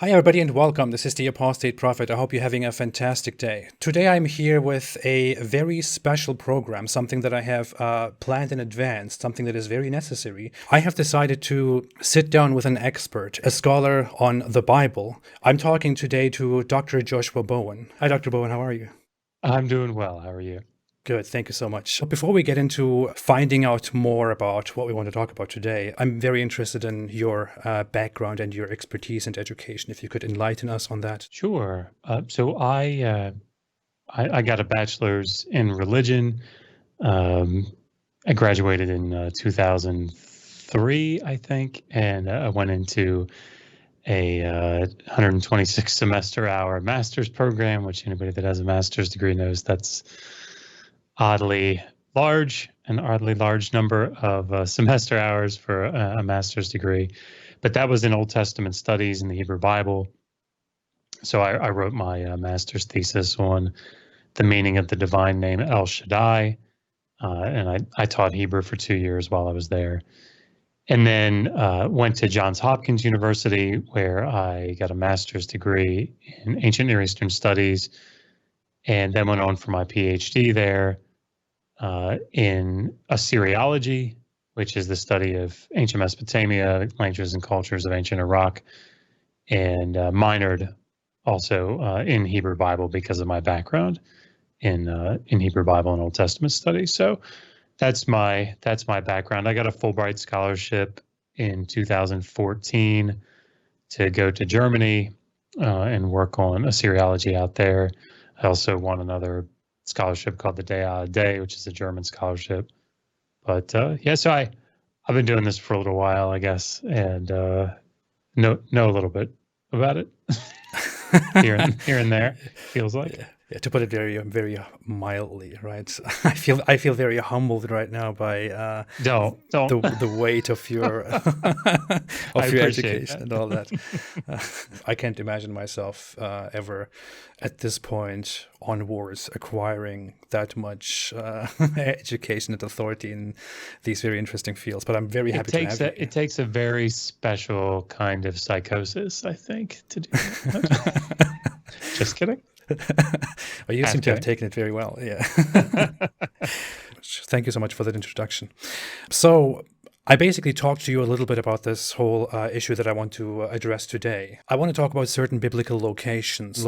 Hi, everybody, and welcome. This is the Apostate Prophet. I hope you're having a fantastic day. Today, I'm here with a very special program, something that I have planned in advance, something that is very necessary. I have decided to sit down with an expert, a scholar on the Bible. I'm talking today to Dr. Joshua Bowen. Hi, Dr. Bowen. How are you? I'm doing well. How are you? Good. Thank you so much. Before we get into finding out more about what we want to talk about today, I'm very interested in your background and your expertise and education. If you could enlighten us on that. Sure. So I got a bachelor's in religion. Um, I graduated in 2003, I think, and I went into a 126 semester hour master's program, which anybody that has a master's degree knows that's oddly an oddly large number of semester hours for a master's degree. But that was in Old Testament studies in the Hebrew Bible. So I wrote my master's thesis on the meaning of the divine name El Shaddai, and I taught Hebrew for 2 years while I was there. And then went to Johns Hopkins University, where I got a master's degree in ancient Near Eastern studies, and then went on for my PhD there in Assyriology, which is the study of ancient Mesopotamia, languages and cultures of ancient Iraq, and minored also in Hebrew Bible because of my background in Hebrew Bible and Old Testament studies. So that's my background. I got a Fulbright scholarship in 2014 to go to Germany and work on Assyriology out there. I also won another scholarship called the Day, which is a German scholarship. But yeah, so I've been doing this for a little while, I guess, and know a little bit about it here and there. Feels like. Yeah, to put it very mildly, right? I feel very humbled right now by Don't. the weight of your I of your appreciate education that. and all that. I can't imagine myself ever at this point onwards acquiring that much education and authority in these very interesting fields. But I'm very happy to have you. It takes a very special kind of psychosis, I think, to do that. Just kidding. Well, you Half seem to have kidding. taken it very well. Yeah. Thank you so much for that introduction. So, I basically talked to you a little bit about this whole issue that I want to address today. I want to talk about certain biblical locations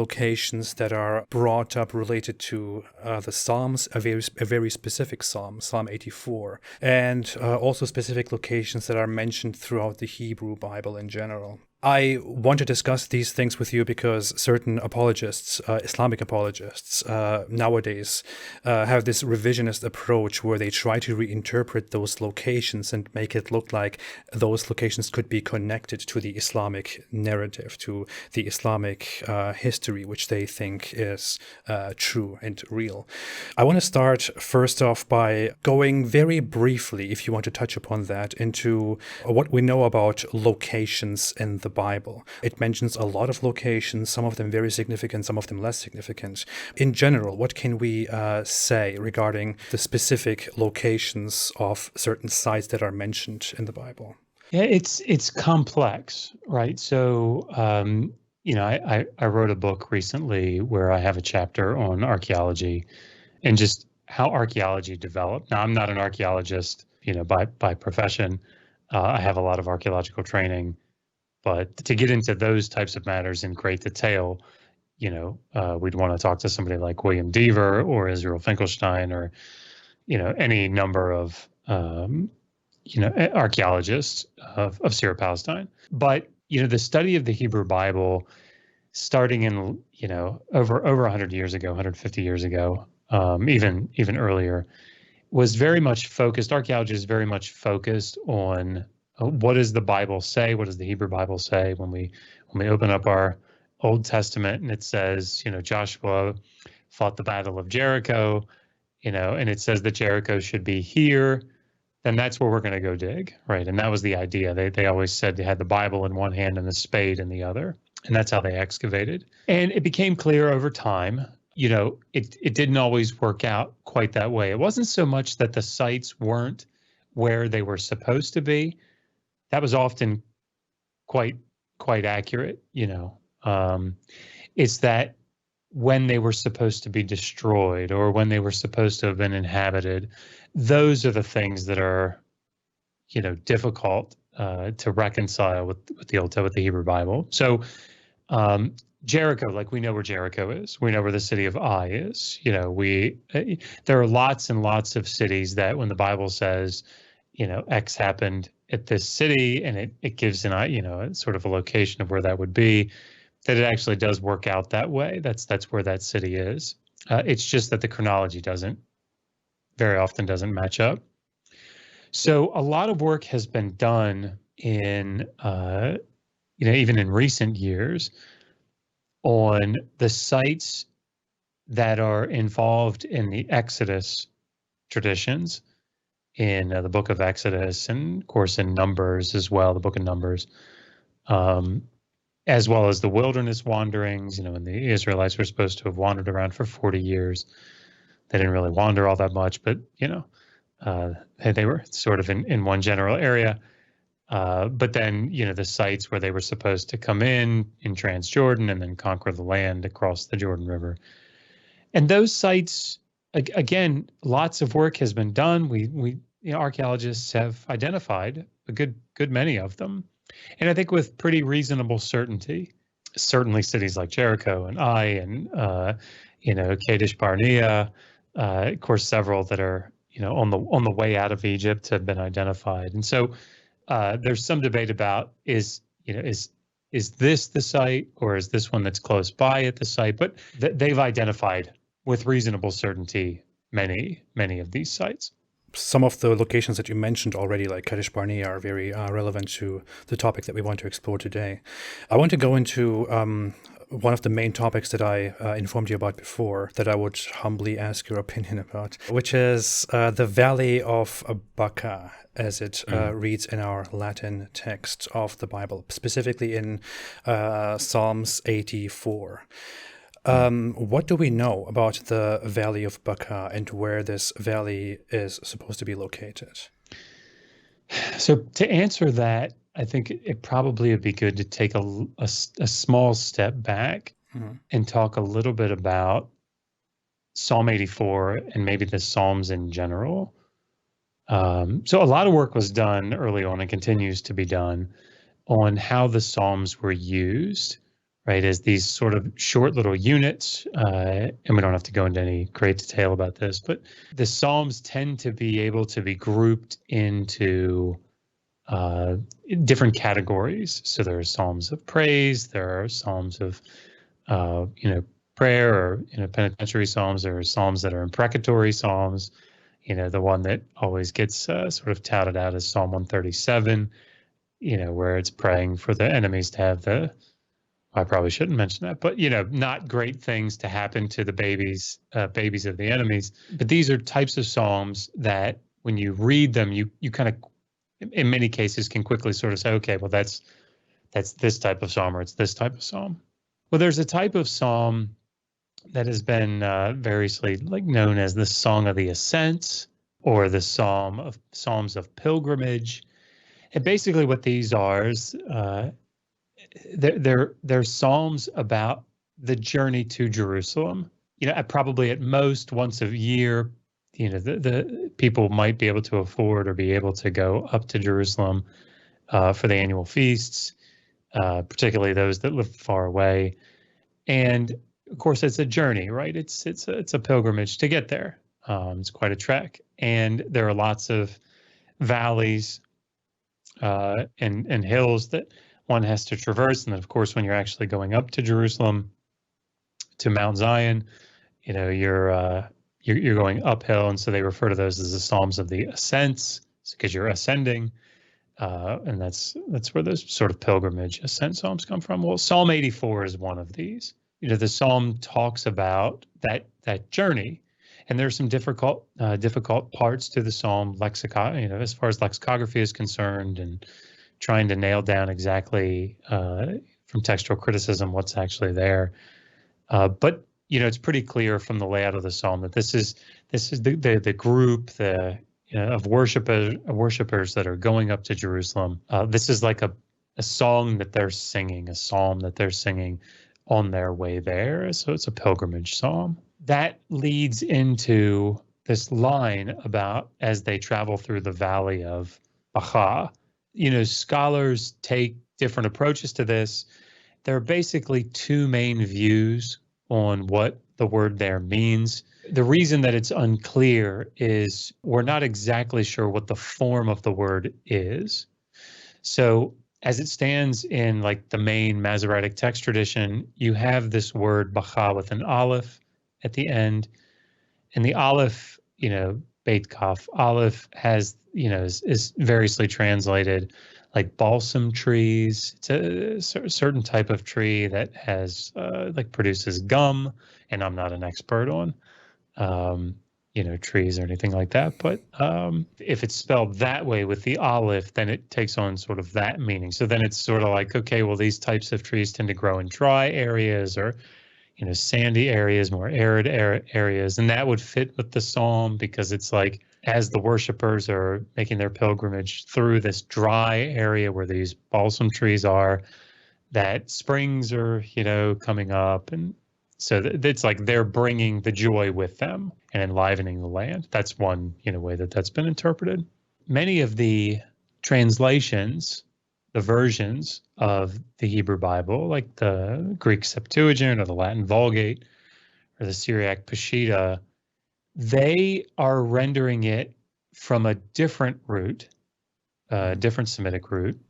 that are brought up related to the Psalms, a very specific Psalm, Psalm 84, and also specific locations that are mentioned throughout the Hebrew Bible in general. I want to discuss these things with you because certain apologists, Islamic apologists, nowadays have this revisionist approach where they try to reinterpret those locations and make it look like those locations could be connected to the Islamic narrative, to the Islamic history, which they think is true and real. I want to start first off by going very briefly, if you want to touch upon that, into what we know about locations in the Bible. It mentions a lot of locations, some of them very significant, some of them less significant. In general, what can we say regarding the specific locations of certain sites that are mentioned in the Bible? Yeah, it's complex, right? So, I wrote a book recently where I have a chapter on archaeology and just how archaeology developed. Now, I'm not an archaeologist, by profession. I have a lot of archaeological training. But to get into those types of matters in great detail, we'd want to talk to somebody like William Deaver or Israel Finkelstein or, any number of, archaeologists of Syria Palestine. But, the study of the Hebrew Bible starting in, over 100 years ago, 150 years ago, even earlier, was very much focused. Archaeology is very much focused on what does the Bible say? What does the Hebrew Bible say when we open up our Old Testament and it says, Joshua fought the Battle of Jericho, and it says that Jericho should be here, then that's where we're going to go dig, right? And that was the idea. They always said they had the Bible in one hand and the spade in the other, and that's how they excavated. And it became clear over time, it didn't always work out quite that way. It wasn't so much that the sites weren't where they were supposed to be. That was often quite accurate, It's that when they were supposed to be destroyed or when they were supposed to have been inhabited, those are the things that are, difficult to reconcile with the Hebrew Bible. So Jericho, like we know where Jericho is, we know where the city of Ai is. There are lots and lots of cities that when the Bible says, X happened at this city, and it gives an sort of a location of where that would be, that it actually does work out that way. That's where that city is. It's just that the chronology very often doesn't match up. So a lot of work has been done in, even in recent years, on the sites that are involved in the Exodus traditions, in the book of Exodus, and of course in Numbers as well, the book of Numbers, as well as the wilderness wanderings, when the Israelites were supposed to have wandered around for 40 years. They didn't really wander all that much, but, they were sort of in one general area. But then, the sites where they were supposed to come in Transjordan and then conquer the land across the Jordan River. And those sites, again, lots of work has been done. We archaeologists have identified a good many of them. And I think with pretty reasonable certainty. Certainly cities like Jericho and Ai and, Kadesh Barnea, of course, several that are, on the way out of Egypt have been identified. And so there's some debate about is this the site, or is this one that's close by at the site? But they've identified with reasonable certainty many of these sites. Some of the locations that you mentioned already, like Kadesh Barnea, are very relevant to the topic that we want to explore today. I want to go into one of the main topics that I informed you about before, that I would humbly ask your opinion about, which is the Valley of Baca, as it reads in our Latin text of the Bible, specifically in Psalms 84. What do we know about the Valley of Baca and where this valley is supposed to be located? So to answer that, I think it probably would be good to take a small step back and talk a little bit about Psalm 84 and maybe the Psalms in general. So a lot of work was done early on and continues to be done on how the Psalms were used, right, as these sort of short little units. And we don't have to go into any great detail about this, but the Psalms tend to be able to be grouped into different categories. So there are Psalms of praise, there are Psalms of, prayer, or, penitentiary Psalms. There are Psalms that are imprecatory Psalms. The one that always gets sort of touted out as Psalm 137, where it's praying for the enemies to have I probably shouldn't mention that, but, not great things to happen to the babies of the enemies. But these are types of Psalms that when you read them, you kind of, in many cases, can quickly sort of say, okay, well, that's this type of Psalm, or it's this type of Psalm. Well, there's a type of Psalm that has been variously known as the Song of the Ascents, or the Psalms of Pilgrimage. And basically what these are is they're Psalms about the journey to Jerusalem. Probably at most once a year, the people might be able to afford or be able to go up to Jerusalem for the annual feasts, particularly those that live far away. And of course, it's a journey, right? It's a pilgrimage to get there. It's quite a trek, and there are lots of valleys and hills that one has to traverse. And then, of course, when you're actually going up to Jerusalem, to Mount Zion, you're going uphill, and so they refer to those as the Psalms of the Ascents, because you're ascending, and that's where those sort of pilgrimage ascent psalms come from. Well, Psalm 84 is one of these. The psalm talks about that journey, and there's some difficult parts to the psalm as far as lexicography is concerned, and trying to nail down exactly from textual criticism what's actually there. But it's pretty clear from the layout of the psalm that this is the group of worshipers that are going up to Jerusalem. This is like a song that they're singing, a psalm that they're singing on their way there. So it's a pilgrimage psalm. That leads into this line about as they travel through the valley of Baca. Scholars take different approaches to this. There are basically two main views on what the word there means. The reason that it's unclear is we're not exactly sure what the form of the word is. So as it stands in like the main Masoretic text tradition, you have this word Baca with an aleph at the end. And the aleph, Beit Kaf, aleph has, is variously translated like balsam trees. It's a certain type of tree that has produces gum, and I'm not an expert on trees or anything like that. But if it's spelled that way with the aleph, then it takes on sort of that meaning. So then it's sort of like, okay, well, these types of trees tend to grow in dry areas or, sandy areas, more arid areas. And that would fit with the psalm because it's like, as the worshipers are making their pilgrimage through this dry area where these balsam trees are, that springs are, coming up. And so it's like they're bringing the joy with them and enlivening the land. That's one, way that's been interpreted. Many of the translations, the versions of the Hebrew Bible, like the Greek Septuagint or the Latin Vulgate or the Syriac Peshitta, they are rendering it from a different root, different Semitic root.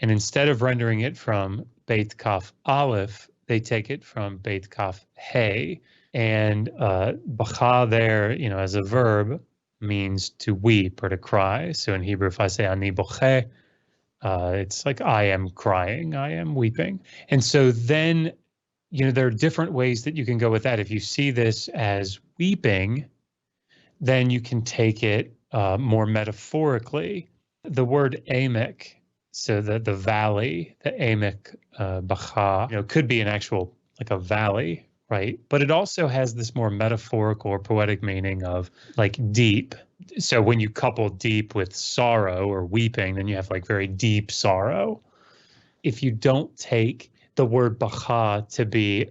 And instead of rendering it from Beit Kaf Aleph, they take it from Beit Kaf He. And Bacha there, as a verb, means to weep or to cry. So in Hebrew, if I say ani boche, it's like I am crying, I am weeping. And so then, there are different ways that you can go with that. If you see this as weeping, then you can take it more metaphorically. The word Amek, so the valley, the Amek Bacha, could be an actual, like a valley, right? But it also has this more metaphorical or poetic meaning of like deep. So when you couple deep with sorrow or weeping, then you have like very deep sorrow. If you don't take the word Bacha to be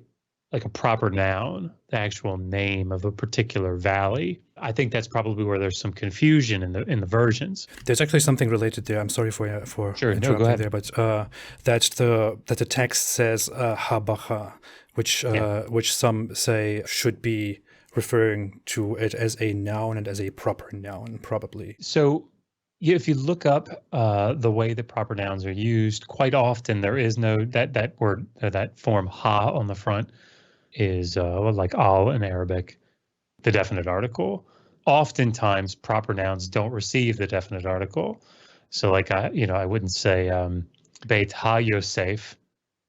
like a proper noun, the actual name of a particular valley, I think that's probably where there's some confusion in the versions. There's actually something related there. I'm sorry for sure, interrupting no, go ahead. there, but that the text says Habacha, which some say should be referring to it as a noun and as a proper noun, probably. So if you look up the way that proper nouns are used, quite often there is no that word, that form ha on the front is like al in Arabic, the definite article. Oftentimes proper nouns don't receive the definite article. So like I wouldn't say Beit Ha Yosef,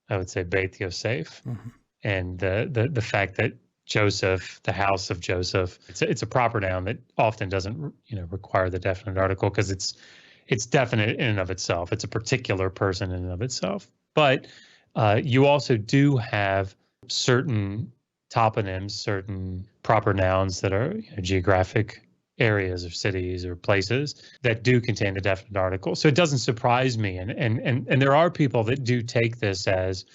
I would say Beit Yosef. Mm-hmm. And the fact that Joseph, the house of Joseph, it's a proper noun that often doesn't require the definite article because it's definite in and of itself. It's a particular person in and of itself. But you also do have certain toponyms, certain proper nouns that are geographic areas or cities or places that do contain the definite article. So it doesn't surprise me. And there are people that do take this as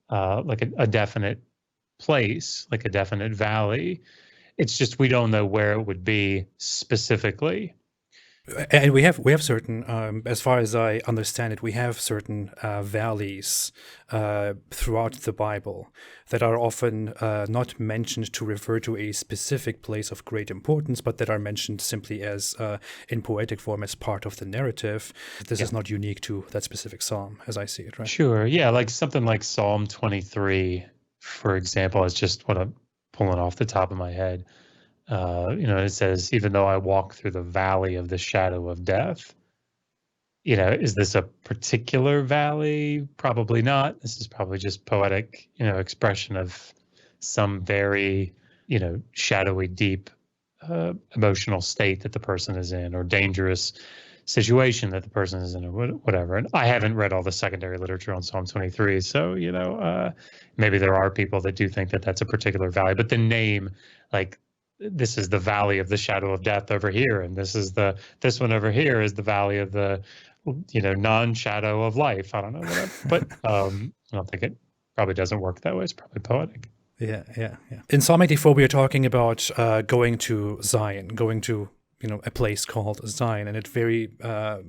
like a definite place, like a definite valley. It's just we don't know where it would be specifically. And we have certain, as far as I understand it, we have certain valleys throughout the Bible that are often not mentioned to refer to a specific place of great importance, but that are mentioned simply as in poetic form as part of the narrative. This is not unique to that specific psalm, as I see it, right? Sure, yeah, like something like Psalm 23, for example, is just what I'm pulling off the top of my head. It says, even though I walk through the valley of the shadow of death, is this a particular valley? Probably not. This is probably just poetic, expression of some very, shadowy, deep emotional state that the person is in, or dangerous situation that the person is in, or whatever. And I haven't read all the secondary literature on Psalm 23, so, maybe there are people that do think that that's a particular valley, but the name, like, this is the valley of the shadow of death over here, and this one over here is the valley of the non-shadow of life. I don't know, whatever. But I don't think it probably doesn't work that way. It's probably poetic. Yeah, yeah, yeah. In Psalm 84, we are talking about going to Zion, going to a place called Zion, and it very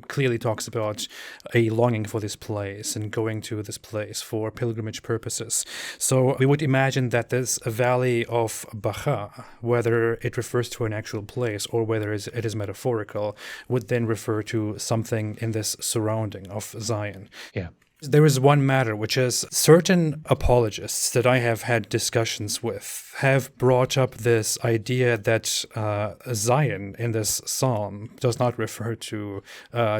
clearly talks about a longing for this place and going to this place for pilgrimage purposes. So we would imagine that this valley of Baca, whether it refers to an actual place or whether it is metaphorical, would then refer to something in this surrounding of Zion. Yeah. There is one matter, which is certain apologists that I have had discussions with have brought up this idea that Zion in this psalm does not refer to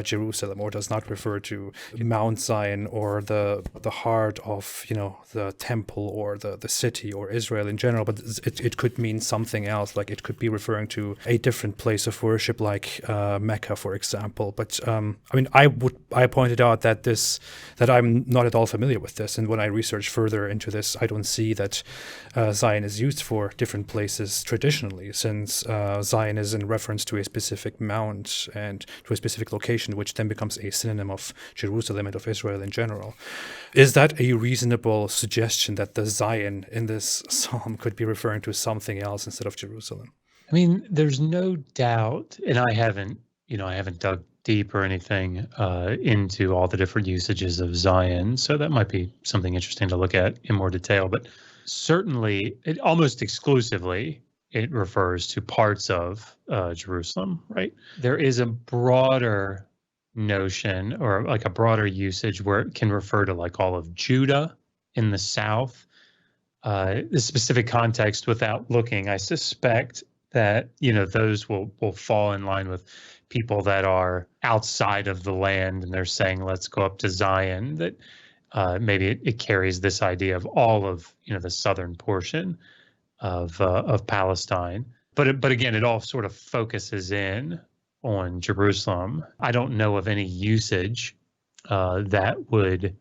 Jerusalem, or does not refer to Mount Zion, or the heart of the temple, or the city, or Israel in general, but it could mean something else. Like it could be referring to a different place of worship, like Mecca, for example. But I pointed out that I'm not at all familiar with this, and when I research further into this, I don't see that Zion is used for different places traditionally, since Zion is in reference to a specific mount and to a specific location, which then becomes a synonym of Jerusalem and of Israel in general. Is that a reasonable suggestion, that the Zion in this psalm could be referring to something else instead of Jerusalem? I mean, there's no doubt, and I haven't dug deep or anything into all the different usages of Zion, so that might be something interesting to look at in more detail. But certainly, it almost exclusively, it refers to parts of Jerusalem, right? There is a broader notion, or like a broader usage, where it can refer to like all of Judah in the south. The specific context, without looking, I suspect that those will fall in line with people that are outside of the land, and they're saying, let's go up to Zion. That maybe it carries this idea of all of the southern portion of Palestine. But again, it all sort of focuses in on Jerusalem. I don't know of any usage that would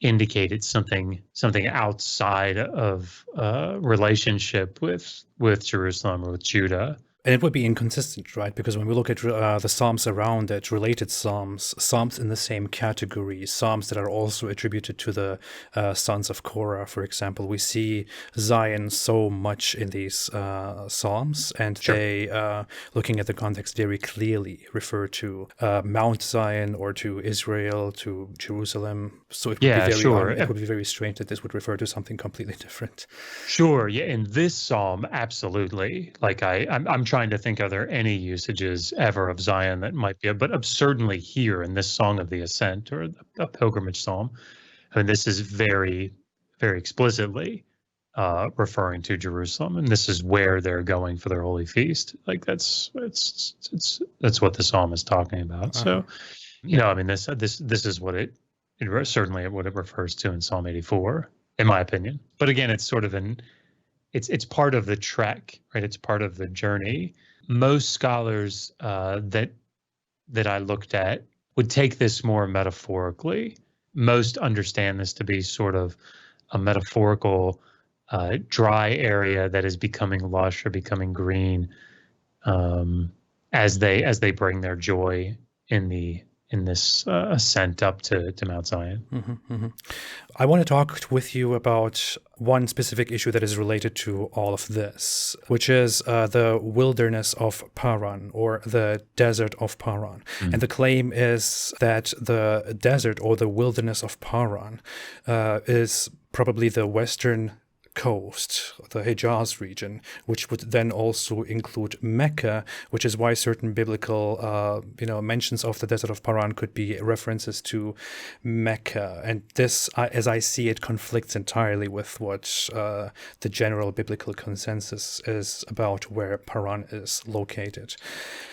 indicate it's something outside of relationship with Jerusalem or with Judah. And it would be inconsistent, right? Because when we look at the psalms around it, related psalms in the same category, psalms that are also attributed to the sons of Korah, for example, we see Zion so much in these psalms, and Sure. they, looking at the context, very clearly refer to Mount Zion, or to Israel, to Jerusalem. So it would be very strange that this would refer to something completely different. Sure. Yeah. In this psalm, absolutely. Like I'm trying to think, are there any usages ever of Zion that might be, but certainly here in this Song of the Ascent, or a pilgrimage psalm, I mean, this is very, very explicitly referring to Jerusalem, and this is where they're going for their holy feast. Like that's what the psalm is talking about. So, I mean, this is what it certainly what it refers to in Psalm 84, in my opinion. But again, it's sort of it's part of the trek, right? It's part of the journey. Most scholars that I looked at would take this more metaphorically. Most understand this to be sort of a metaphorical dry area that is becoming lush or becoming green as they bring their joy in this ascent up to Mount Zion. Mm-hmm, mm-hmm. I want to talk with you about one specific issue that is related to all of this, which is the wilderness of Paran, or the desert of Paran. Mm-hmm. And the claim is that the desert, or the wilderness of Paran, is probably the western coast, the Hejaz region, which would then also include Mecca, which is why certain biblical mentions of the desert of Paran could be references to Mecca. And this, as I see it, conflicts entirely with what the general biblical consensus is about where Paran is located.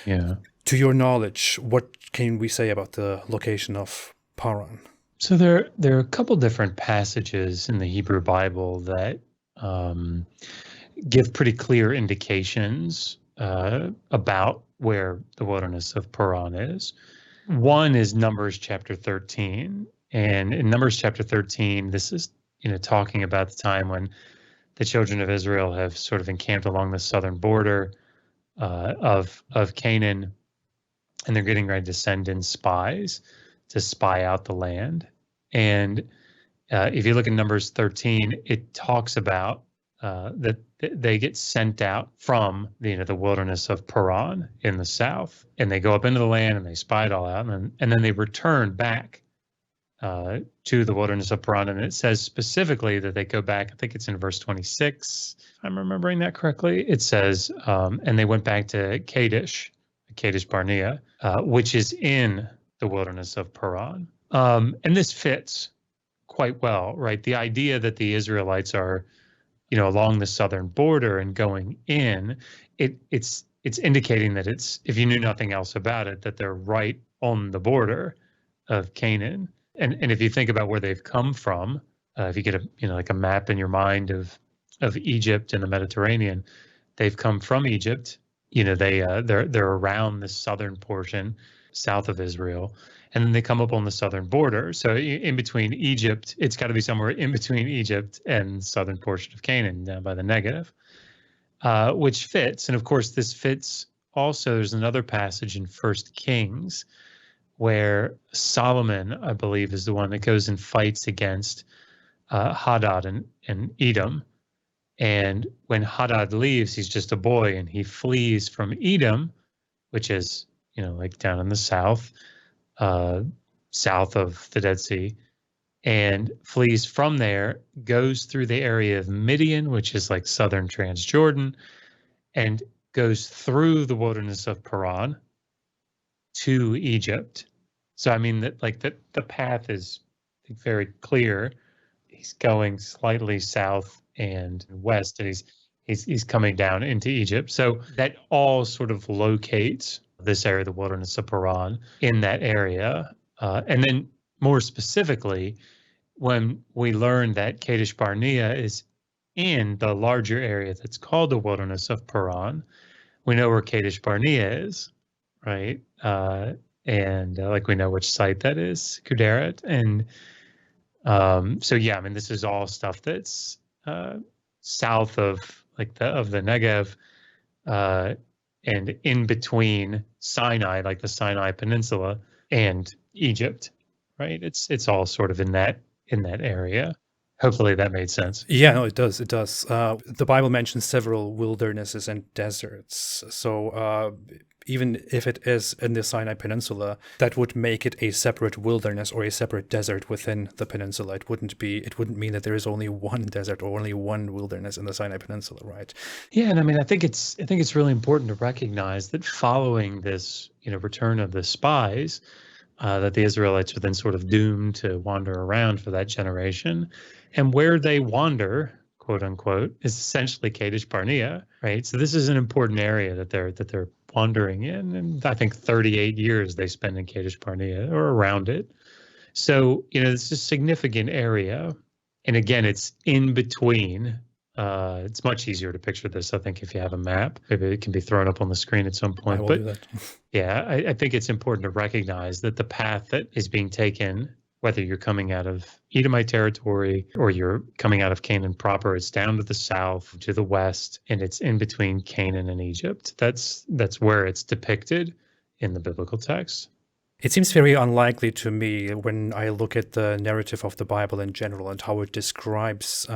Yeah. To your knowledge, what can we say about the location of Paran? So there are a couple different passages in the Hebrew Bible that give pretty clear indications about where the wilderness of Paran is. One is Numbers chapter 13. And in Numbers chapter 13, this is talking about the time when the children of Israel have sort of encamped along the southern border of Canaan, and they're getting ready to send in spies to spy out the land. And if you look at Numbers 13, it talks about that they get sent out from the wilderness of Paran in the south, and they go up into the land and they spy it all out, and then they return back to the wilderness of Paran. And it says specifically that they go back, I think it's in verse 26, if I'm remembering that correctly. It says, and they went back to Kadesh Barnea, which is in the wilderness of Paran. And this fits quite well, right? The idea that the Israelites are, along the southern border and going in, it's indicating that if you knew nothing else about it, that they're right on the border of Canaan. And if you think about where they've come from, if you get a map in your mind of Egypt and the Mediterranean, they've come from Egypt. They're around the southern portion, south of Israel, and then they come up on the southern border. So in between Egypt, it's got to be somewhere in between Egypt and the southern portion of Canaan, down by the Negev, which fits. And of course, this fits also. There's another passage in 1 Kings where Solomon, I believe, is the one that goes and fights against Hadad and Edom. And when Hadad leaves, he's just a boy, and he flees from Edom, which is, like down in the south, south of the Dead Sea, and flees from there, goes through the area of Midian, which is like southern Transjordan, and goes through the wilderness of Paran to Egypt. So I mean that the path is very clear. He's going slightly south and west, and he's coming down into Egypt. So that all sort of locates this area, the wilderness of Paran, in that area. And then more specifically, when we learn that Kadesh Barnea is in the larger area that's called the wilderness of Paran, we know where Kadesh Barnea is, right? And we know which site that is, Kuderet. And so yeah, I mean, this is all stuff that's south of the Negev, and in between Sinai, like the Sinai Peninsula, and Egypt, right? It's all sort of in that area. Hopefully that made sense. Yeah, no, it does. It does. The Bible mentions several wildernesses and deserts. So even if it is in the Sinai Peninsula, that would make it a separate wilderness or a separate desert within the peninsula. It wouldn't mean that there is only one desert or only one wilderness in the Sinai Peninsula, right? Yeah, and I mean, I think it's really important to recognize that following this, return of the spies, that the Israelites are then sort of doomed to wander around for that generation. And where they wander, quote unquote, is essentially Kadesh Barnea, right? So this is an important area that they're wandering in. And I think 38 years they spend in Kadesh Barnea or around it. So, it's a significant area. And again, it's in between. It's much easier to picture this, I think, if you have a map. Maybe it can be thrown up on the screen at some point. I will do that. Yeah, I think it's important to recognize that the path that is being taken, whether you're coming out of Edomite territory or you're coming out of Canaan proper, it's down to the south, to the west, and it's in between Canaan and Egypt. That's where it's depicted in the biblical text. It seems very unlikely to me when I look at the narrative of the Bible in general and how it describes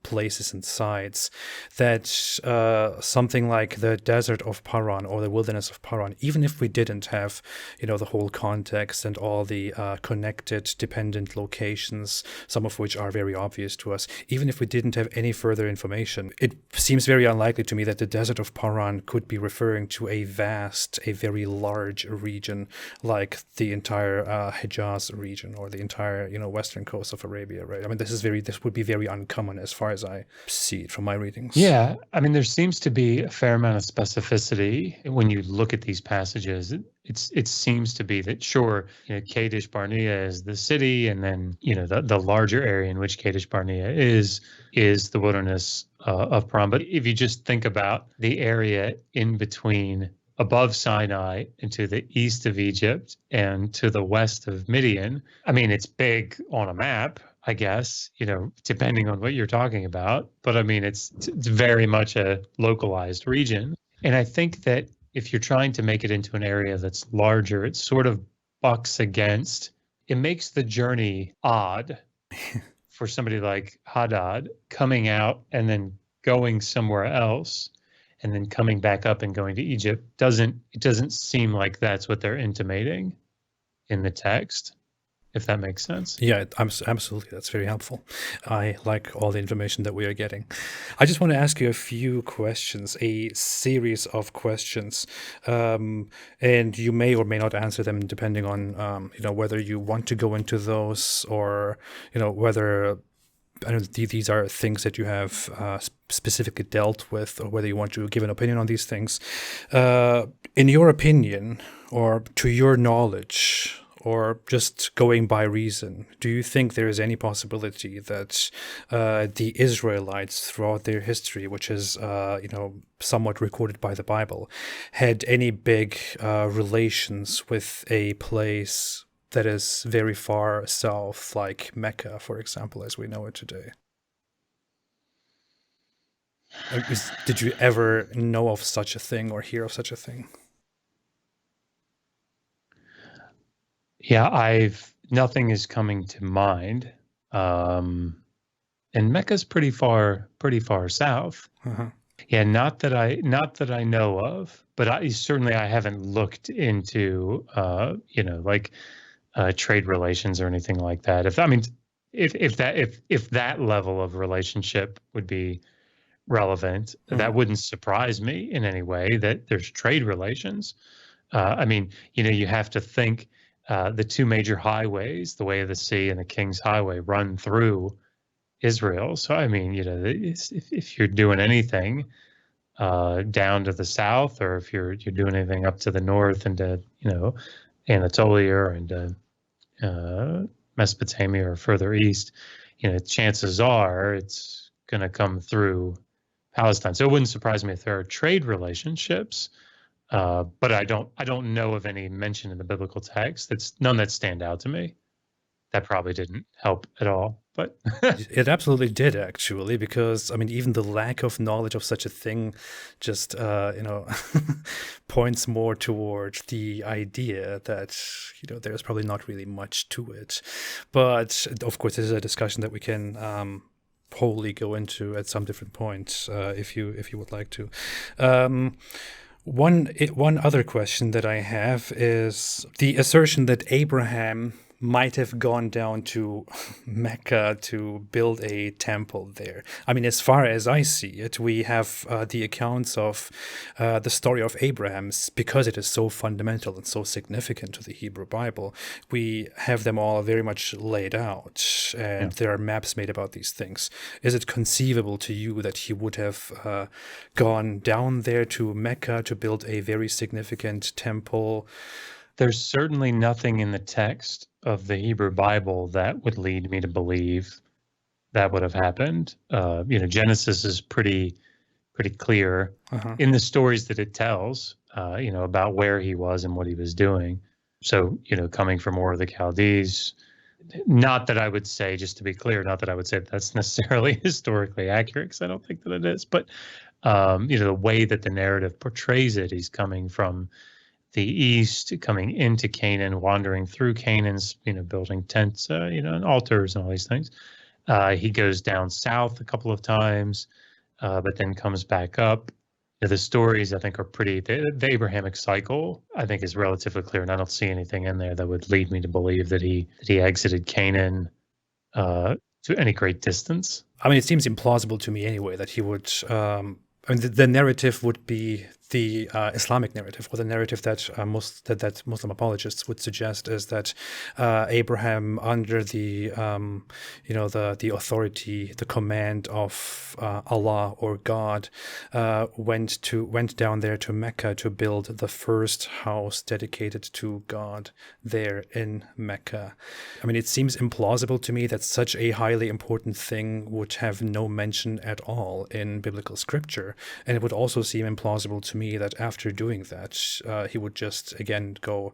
places and sites that something like the desert of Paran or the wilderness of Paran, even if we didn't have, the whole context and all the connected, dependent locations, some of which are very obvious to us, even if we didn't have any further information, it seems very unlikely to me that the desert of Paran could be referring to a very large region like the entire Hijaz region or the entire western coast of Arabia, right? I mean, this would be very uncommon as far as I see it from my readings. Yeah, I mean, there seems to be a fair amount of specificity when you look at these passages. It seems to be that sure, Kadesh Barnea is the city, and then the larger area in which Kadesh Barnea is the wilderness of Paran. But if you just think about the area in between, above Sinai and to the east of Egypt and to the west of Midian, I mean, it's big on a map, I guess, depending on what you're talking about. But I mean, it's very much a localized region. And I think that if you're trying to make it into an area that's larger, it sort of bucks against, it makes the journey odd for somebody like Hadad coming out and then going somewhere else and then coming back up and going to Egypt. It doesn't seem like that's what they're intimating in the text, if that makes sense. Yeah, absolutely. That's very helpful. I like all the information that we are getting. I just want to ask you a few questions, a series of questions, and you may or may not answer them depending on whether you want to go into those or whether I don't know, these are things that you have specifically dealt with, or whether you want to give an opinion on these things. In your opinion, or to your knowledge, or just going by reason, do you think there is any possibility that the Israelites throughout their history, which is somewhat recorded by the Bible, had any big relations with a place that is very far south, like Mecca, for example, as we know it today? Did you ever know of such a thing or hear of such a thing? Yeah, nothing is coming to mind. And Mecca's pretty far south. Uh-huh. Yeah, not that I know of, but I haven't looked into trade relations or anything like that. If that level of relationship would be relevant, that wouldn't surprise me in any way that there's trade relations. You have to think the two major highways, the Way of the Sea and the King's Highway, run through Israel. So if you're doing anything down to the south, or if you're doing anything up to the north into Anatolia and Mesopotamia or further east, chances are it's going to come through Palestine. So it wouldn't surprise me if there are trade relationships, but I don't know of any mention in the biblical text. None that stand out to me. That probably didn't help at all, but it absolutely did, actually, because even the lack of knowledge of such a thing just points more toward the idea that there's probably not really much to it. But of course, this is a discussion that we can wholly go into at some different point, if you would like to. One other question that I have is the assertion that Abraham might have gone down to Mecca to build a temple there. As far as I see it, we have the accounts of the story of Abraham, because it is so fundamental and so significant to the Hebrew Bible. We have them all very much laid out, and there are maps made about these things. Is it conceivable to you that he would have gone down there to Mecca to build a very significant temple? There's certainly nothing in the text of the Hebrew Bible that would lead me to believe that would have happened. Genesis is pretty clear in the stories that it tells, about where he was and what he was doing. So, coming from Ur of the Chaldees, not that I would say, just to be clear, not that I would say that's necessarily historically accurate, because I don't think that it is, but, the way that the narrative portrays it, he's coming from the east, coming into Canaan, wandering through Canaan's, building tents, and altars and all these things. He goes down south a couple of times, but then comes back up. The stories, I think, are pretty. The Abrahamic cycle, I think, is relatively clear, and I don't see anything in there that would lead me to believe that he exited Canaan to any great distance. It seems implausible to me anyway that he would. The narrative would be the Islamic narrative, or the narrative that that Muslim apologists would suggest, is that Abraham, under the the authority, the command of Allah or God, went down there to Mecca to build the first house dedicated to God there in Mecca. It seems implausible to me that such a highly important thing would have no mention at all in biblical scripture, and it would also seem implausible to me that after doing that, he would just again go,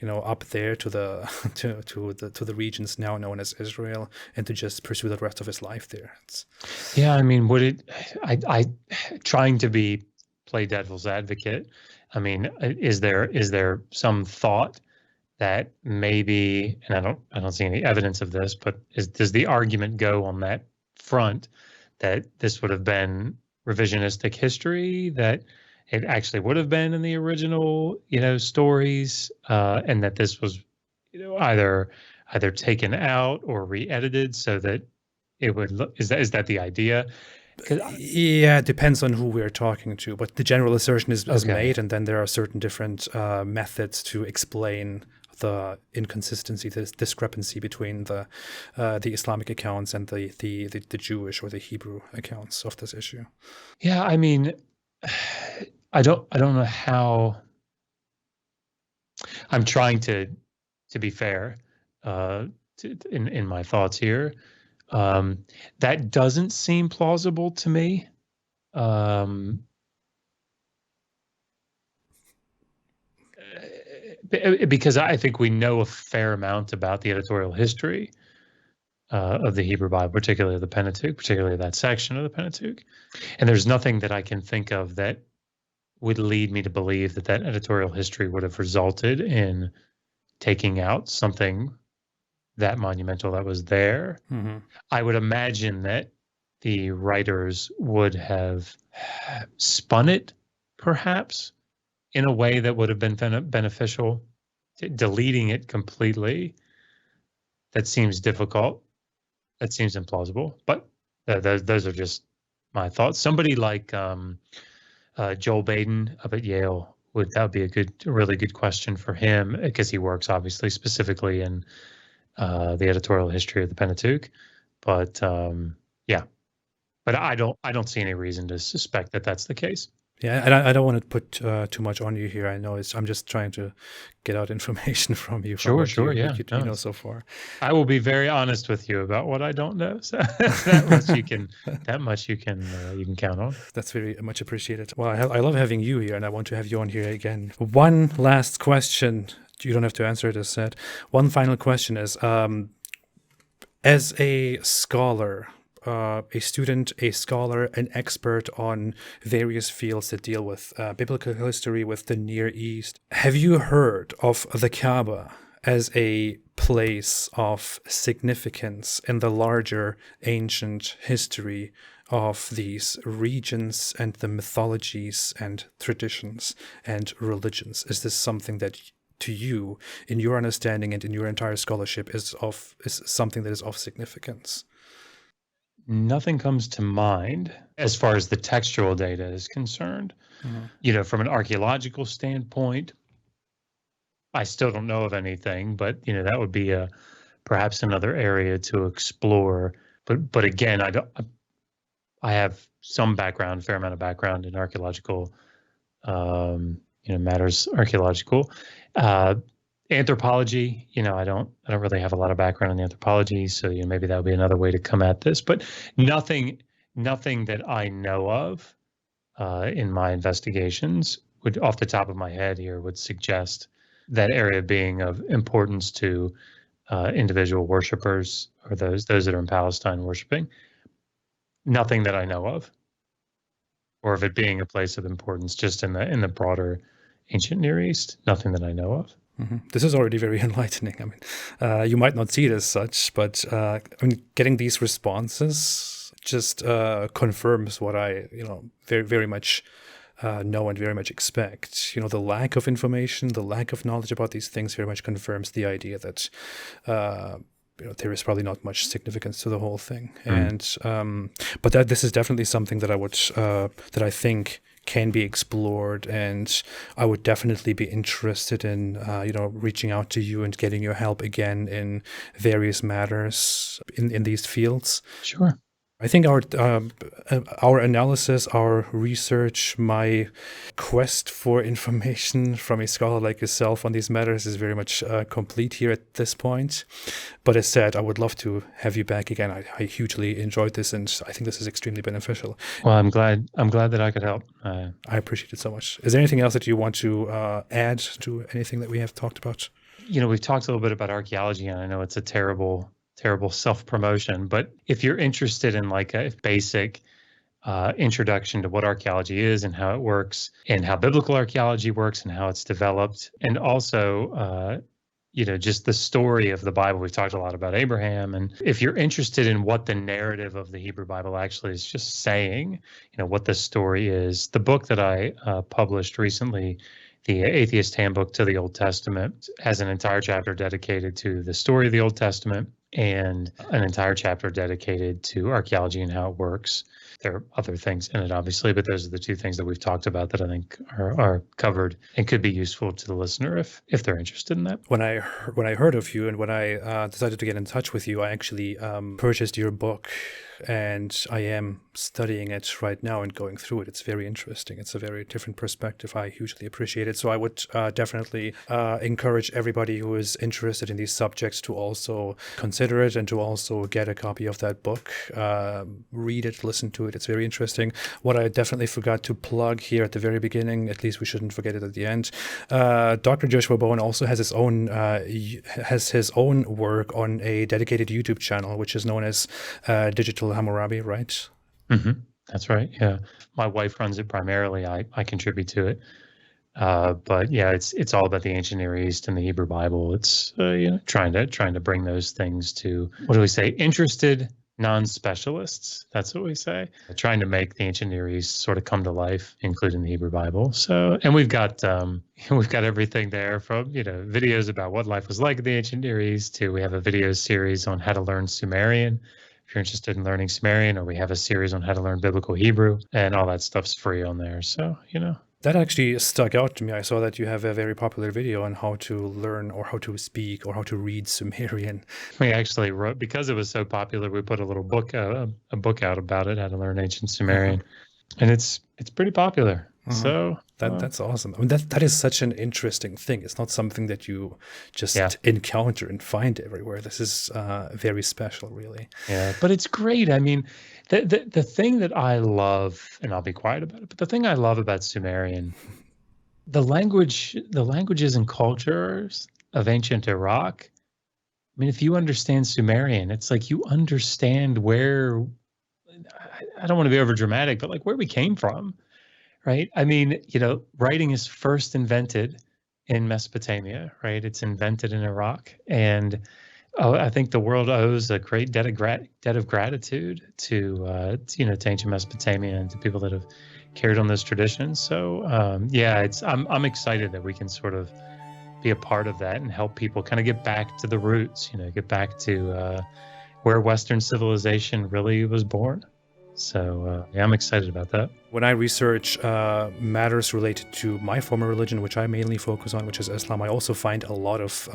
up there to the to the regions now known as Israel, and to just pursue the rest of his life there. Would it? I trying to play devil's advocate. Is there some thought that maybe, and I don't see any evidence of this, but does the argument go on that front that this would have been revisionistic history, that it actually would have been in the original, stories, and that this was, either taken out or re-edited so that it would look, is that the idea? Yeah, it depends on who we're talking to, but the general assertion is Okay. made, and then there are certain different methods to explain the inconsistency, the discrepancy between the Islamic accounts and the Jewish or the Hebrew accounts of this issue. Yeah, I mean, I don't know how. I'm trying to be fair in my thoughts here. That doesn't seem plausible to me. Because I think we know a fair amount about the editorial history of the Hebrew Bible, particularly the Pentateuch, particularly that section of the Pentateuch. And there's nothing that I can think of that would lead me to believe that editorial history would have resulted in taking out something that monumental that was there. Mm-hmm. I would imagine that the writers would have spun it, perhaps, in a way that would have been beneficial. Deleting it completely, that seems difficult. That seems implausible. But those are just my thoughts. Somebody like Joel Baden up at Yale, that would be a really good question for him, because he works obviously specifically in the editorial history of the Pentateuch. But yeah, but I don't see any reason to suspect that that's the case. Yeah, and I don't want to put too much on you here. I know I'm just trying to get out information from you. Sure, yeah. You know so far. I will be very honest with you about what I don't know. So that much you can count on. That's very much appreciated. Well, I love having you here, and I want to have you on here again. One last question. You don't have to answer it, as said. One final question is, as a scholar, a student, a scholar, an expert on various fields that deal with biblical history, with the Near East, have you heard of the Kaaba as a place of significance in the larger ancient history of these regions and the mythologies and traditions and religions? Is this something that, to you, in your understanding and in your entire scholarship, is something that is of significance? Nothing comes to mind as far as the textual data is concerned. Mm-hmm. From an archaeological standpoint, I still don't know of anything, but that would be perhaps another area to explore. But again, I have some background, fair amount of background in archaeological, matters archaeological. Anthropology, I don't really have a lot of background in anthropology, so maybe that would be another way to come at this. But nothing that I know of in my investigations would, off the top of my head here, would suggest that area being of importance to individual worshipers, or those that are in Palestine worshiping. Nothing that I know of, or of it being a place of importance just in the broader ancient Near East. Nothing that I know of. Mm-hmm. This is already very enlightening. I mean, you might not see it as such, but getting these responses just confirms what I, very, very much know and very much expect. The lack of information, the lack of knowledge about these things very much confirms the idea that there is probably not much significance to the whole thing. And but this is definitely something that that I think can be explored, and I would definitely be interested in reaching out to you and getting your help again in various matters in these fields. Sure. I think our analysis, our research, my quest for information from a scholar like yourself on these matters is very much complete here at this point. But as said, I would love to have you back again. I hugely enjoyed this, and I think this is extremely beneficial. Well, I'm glad that I could help. I appreciate it so much. Is there anything else that you want to add to anything that we have talked about? We've talked a little bit about archaeology, and I know it's a terrible self-promotion, but if you're interested in like a basic introduction to what archaeology is and how it works, and how biblical archaeology works and how it's developed, and also just the story of the Bible. We've talked a lot about Abraham. And if you're interested in what the narrative of the Hebrew Bible actually is just saying, what the story is, the book that I published recently, The Atheist Handbook to the Old Testament, has an entire chapter dedicated to the story of the Old Testament and an entire chapter dedicated to archaeology and how it works. There are other things in it, obviously, but those are the two things that we've talked about that I think are covered and could be useful to the listener if they're interested in that. When I heard of you and when I decided to get in touch with you, I actually purchased your book, and I am studying it right now and going through it. It's very interesting. It's a very different perspective. I hugely appreciate it. So I would definitely encourage everybody who is interested in these subjects to also consider it and to also get a copy of that book. Read it, listen to it. It's very interesting. What I definitely forgot to plug here at the very beginning, at least we shouldn't forget it at the end, Dr. Joshua Bowen also has his own work on a dedicated YouTube channel, which is known as Digital Hammurabi, right? Mm-hmm. That's right. Yeah. My wife runs it primarily. I contribute to it. But yeah, it's all about the ancient Near East and the Hebrew Bible. It's trying to bring those things to, what do we say, interested non-specialists. That's what we say. Trying to make the ancient Near East sort of come to life, including the Hebrew Bible. So, and we've got everything there from videos about what life was like in the ancient Near East to we have a video series on how to learn Sumerian. If you're interested in learning Sumerian, or we have a series on how to learn biblical Hebrew, and all that stuff's free on there. So, That actually stuck out to me. I saw that you have a very popular video on how to learn or how to speak or how to read Sumerian. We actually wrote, because it was so popular, we put a little book, a book out about it, how to learn ancient Sumerian, and it's pretty popular. So that's awesome. I mean, that is such an interesting thing. It's not something that you just encounter and find everywhere. This is very special, really. Yeah, but it's great. I mean, the thing that I love, and I'll be quiet about it, but the thing I love about Sumerian, the languages and cultures of ancient Iraq. I mean, if you understand Sumerian, it's like you understand where, I don't want to be over dramatic, but like where we came from. Right. I mean, writing is first invented in Mesopotamia, right? It's invented in Iraq. And I think the world owes a great debt of gratitude to ancient Mesopotamia and to people that have carried on those traditions. So, I'm excited that we can sort of be a part of that and help people kind of get back to the roots, get back to where Western civilization really was born. So, I'm excited about that. When I research matters related to my former religion, which I mainly focus on, which is Islam, I also find a lot of,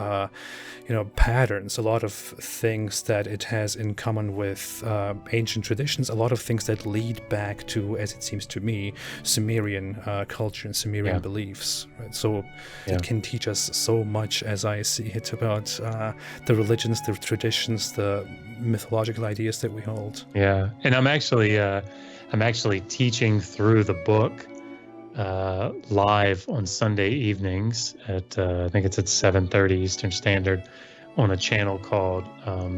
patterns, a lot of things that it has in common with ancient traditions, a lot of things that lead back to, as it seems to me, Sumerian culture and Sumerian beliefs. Right? So it can teach us so much, as I see it, about the religions, the traditions, the mythological ideas that we hold. Yeah, and I'm actually teaching through the book live on Sunday evenings at I think it's at 7:30 Eastern Standard on a channel called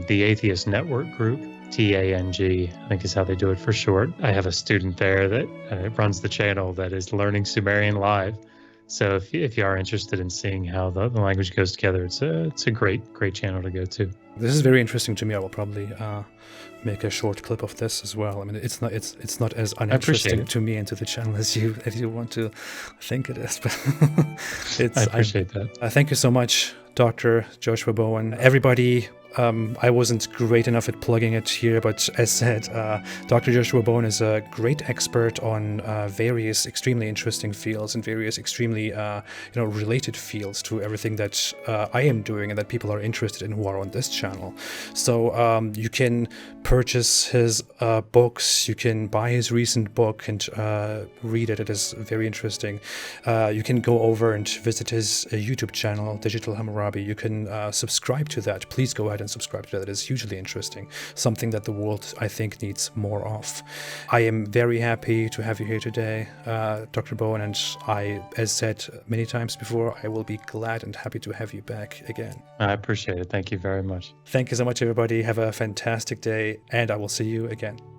the Atheist Network Group, TANG, I think is how they do it for short. I have a student there that runs the channel that is learning Sumerian live. So if you are interested in seeing how the language goes together, it's a great channel to go to. This is very interesting to me. I will probably make a short clip of this as well. I mean, it's not as uninteresting to me and to the channel as you want to think it is. But I appreciate that. Thank you so much, Dr. Joshua Bowen. Everybody. I wasn't great enough at plugging it here, but as said, Dr. Joshua Bowen is a great expert on various extremely interesting fields and various extremely related fields to everything that I am doing and that people are interested in who are on this channel. So you can purchase his books, you can buy his recent book and read it. It is very interesting. You can go over and visit his YouTube channel, Digital Hammurabi. You can subscribe to that. Please go ahead and subscribe to that. It is hugely interesting, something that the world, I think, needs more of. I am very happy to have you here today, Dr. Bowen, and I, as said many times before, I will be glad and happy to have you back again. I appreciate it. Thank you very much. Thank you so much, everybody. Have a fantastic day, and I will see you again.